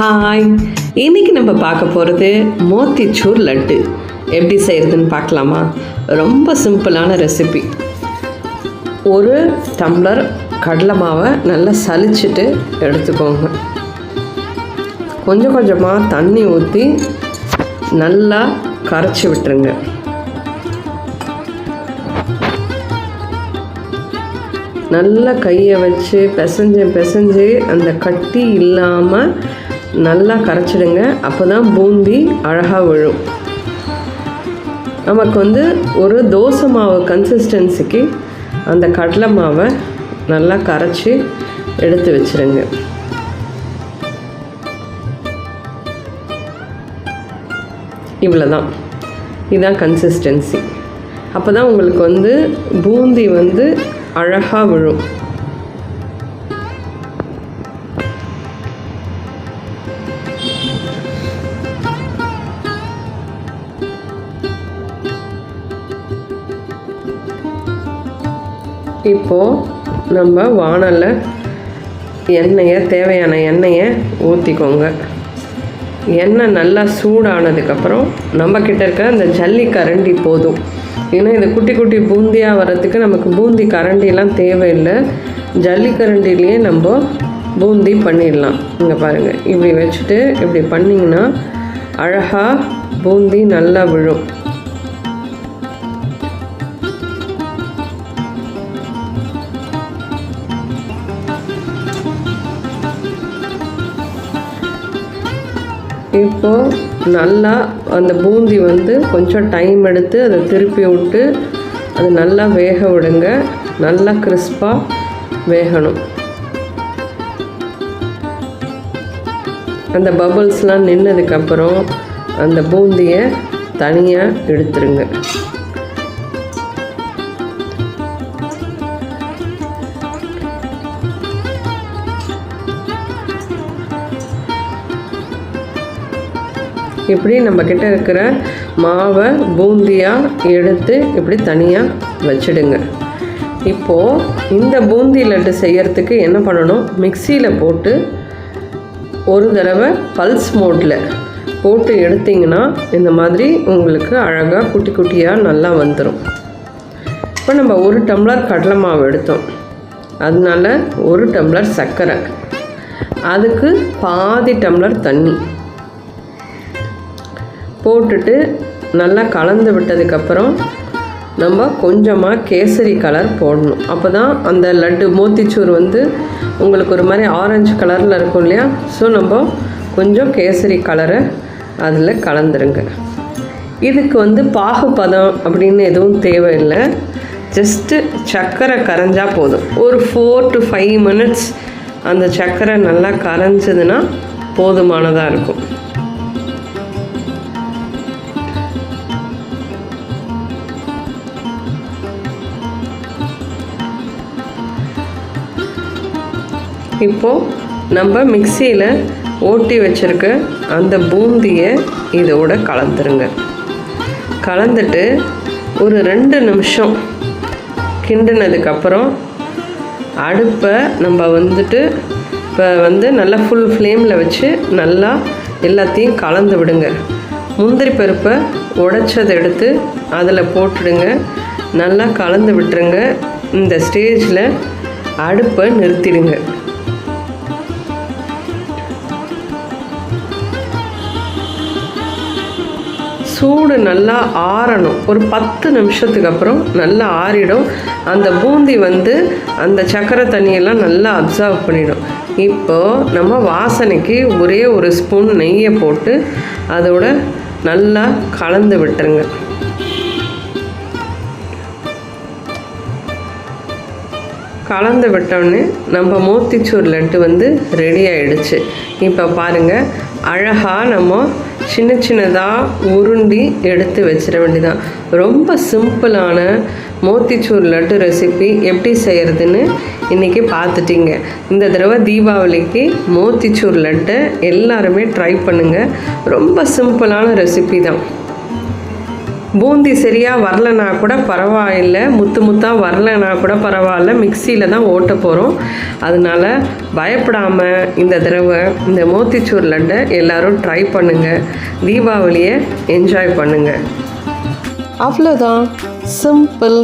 Hi, இன்றைக்கி நம்ம பார்க்க போகிறது மோத்திச்சூர் லட்டு. எப்படி செய்கிறதுன்னு பார்க்கலாமா? ரொம்ப சிம்பிளான ரெசிபி. ஒரு டம்ளர் கடலை மாவை நல்லா சலிச்சுட்டு எடுத்துக்கோங்க. கொஞ்சம் கொஞ்சமாக தண்ணி ஊற்றி நல்லா கரைச்சி விட்டுருங்க. நல்லா கையை வச்சு பிசைஞ்சு அந்த கட்டி இல்லாமல் நல்லா கரைச்சிடுங்க. அப்போ தான் பூந்தி அழகாக விழும். நமக்கு ஒரு தோசை மாவு கன்சிஸ்டன்சிக்கு அந்த கடலை மாவை நல்லா கரைச்சி எடுத்து வச்சுருங்க. இவ்வளோதான், இதுதான் கன்சிஸ்டன்சி. அப்போ தான் உங்களுக்கு பூந்தி அழகாக விழும். இப்போது நம்ம வாணலில் தேவையான எண்ணெயை ஊற்றிக்கோங்க. எண்ணெய் நல்லா சூடானதுக்கப்புறம் நம்மக்கிட்ட இருக்க அந்த ஜல்லி கரண்டி போதும். ஏன்னா இது குட்டி குட்டி பூந்தியாக வர்றதுக்கு நமக்கு பூந்தி கரண்டிலாம் தேவையில்லை. ஜல்லி கரண்டிலேயே நம்ம பூந்தி பண்ணிடலாம். இங்கே பாருங்கள், இப்படி வச்சுட்டு இப்படி பண்ணிங்கன்னா அழகாக பூந்தி நல்லா விழும். இப்போது நல்லா அந்த பூந்தி கொஞ்சம் டைம் எடுத்து அதை திருப்பி விட்டு அது நல்லா வேக விடுங்க. நல்லா கிறிஸ்பாக வேகணும். அந்த பபிள்ஸ்லாம் நின்னதுக்கப்புறம் அந்த பூந்தியை தனியாக எடுத்துருங்க. இப்படி நம்மக்கிட்ட இருக்கிற மாவை பூந்தியாக எடுத்து இப்படி தனியாக வச்சிடுங்க. இப்போது இந்த பூந்தி லட்டு செய்கிறதுக்கு என்ன பண்ணணும், மிக்சியில் போட்டு ஒரு தடவை பல்ஸ் மோட்டில் போட்டு எடுத்திங்கன்னா இந்த மாதிரி உங்களுக்கு அழகாக குட்டி குட்டியாக நல்லா வந்துடும். இப்போ நம்ம ஒரு டம்ளர் கடலை மாவு எடுத்தோம், அதனால ஒரு டம்ளர் சர்க்கரை, அதுக்கு பாதி டம்ளர் தண்ணி போட்டுட்டு நல்லா கலந்து விட்டதுக்கப்புறம் நம்ம கொஞ்சமாக கேசரி கலர் போடணும். அப்போ தான் அந்த லட்டு மோத்திச்சூர் உங்களுக்கு ஒரு மாதிரி ஆரஞ்சு கலரில் இருக்கும் இல்லையா? ஸோ நம்ம கொஞ்சம் கேசரி கலரை அதில் கலந்துருங்க. இதுக்கு பாகுபதம் அப்படின்னு எதுவும் தேவையில்லை. ஜஸ்ட்டு சர்க்கரை கரைஞ்சால் போதும். ஒரு 4 to 5 minutes அந்த சர்க்கரை நல்லா கரைஞ்சதுன்னா போதுமானதாக இருக்கும். இப்போது நம்ம மிக்சியில் ஓட்டி வச்சுருக்க அந்த பூந்தியை இதோட கலந்துருங்க. கலந்துட்டு ஒரு 2 நிமிஷம் கிண்டினதுக்கப்புறம் அடுப்பை நம்ம இப்போ நல்லா ஃபுல் ஃப்ளேமில் வச்சு நல்லா எல்லாத்தையும் கலந்து விடுங்க. முந்திரி பருப்பை உடைச்சதை எடுத்து அதில் போட்டுடுங்க. நல்லா கலந்து விட்டுருங்க. இந்த ஸ்டேஜில் அடுப்பை நிறுத்திடுங்க. சூடு நல்லா ஆறணும். ஒரு 10 நிமிஷத்துக்கு அப்புறம் நல்லா ஆறிடும். அந்த பூந்தி அந்த சர்க்கரை தண்ணியெல்லாம் நல்லா அப்சர்வ் பண்ணிடும். இப்போது நம்ம வாசனைக்கு ஒரே ஒரு ஸ்பூன் நெய்யை போட்டு அதோட நல்லா கலந்து விட்டுருங்க. கலந்து விட்டோடனே நம்ம மோத்திச்சூர் லட்டு ரெடி ஆகிடுச்சு. இப்போ பாருங்கள், அழகாக நம்ம சின்ன சின்னதாக உருண்டி எடுத்து வச்சிட வேண்டியதான். ரொம்ப சிம்பிளான மோத்திச்சூர் லட்டு ரெசிபி எப்படி செய்கிறதுன்னு இன்றைக்கி பார்த்துட்டிங்க. இந்த தடவை தீபாவளிக்கு மோத்திச்சூர் லட்டை எல்லாருமே ட்ரை பண்ணுங்கள். ரொம்ப சிம்பிளான ரெசிபி தான். பூந்தி சரியாக வரலனா கூட பரவாயில்லை, முத்து முத்தாக வரலனா கூட பரவாயில்ல, மிக்சியில் தான் ஓட்ட போகிறோம். அதனால் பயப்படாமல் இந்த தடவை இந்த மோத்திச்சூர் லட்டை எல்லோரும் ட்ரை பண்ணுங்கள். தீபாவளியை என்ஜாய் பண்ணுங்கள். அவ்வளோதான், சிம்பிள்.